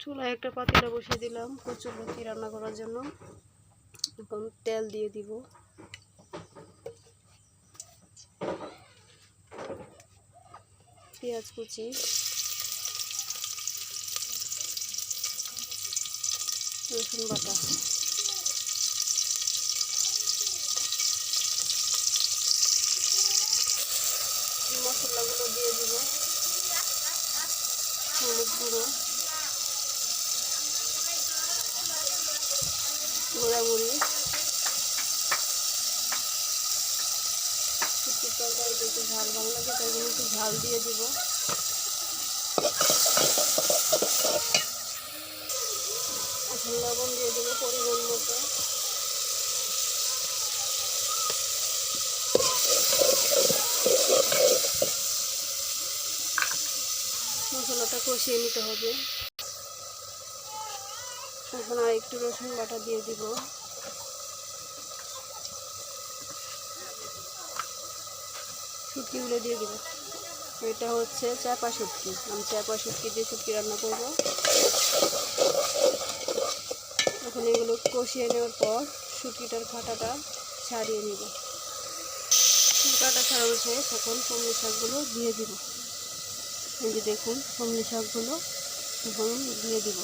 চুলায় একটা পাতিলা বসিয়ে দিলাম কচুরলতি রান্না করার জন্য। এখন তেল দিয়ে দিব। পেঁয়াজ কুচি, রসুন বাটা, মশলাগুলো দিয়ে দিব। হলুদ গুঁড়ো, গোড়ামরিচ, শুটকির তরকারিতে একটু ঝাল ভালো লাগে, তাই জন্য একটু ঝাল দিয়ে দিব। এখন লবণ দিয়ে দেবো পরিমাণ মতো। মশলাটা কষিয়ে নিতে হবে। এখন আর একটু রসুন বাটা দিয়ে দিব। শুটকিগুলো দিয়ে দিব। এটা হচ্ছে চাপা শুটকি। আমি চাপা শুটকি দিয়ে শুটকি রান্না করব। এখন এগুলো কষিয়ে নেওয়ার পর শুটকিটার কাঁটাটা ছাড়িয়ে নিব। কাঁটা ছাড়ানো শেষ। এখন কমলি শাকগুলো দিয়ে দিব। এই যে দেখুন কমলি শাকগুলো এখন দিয়ে দিব।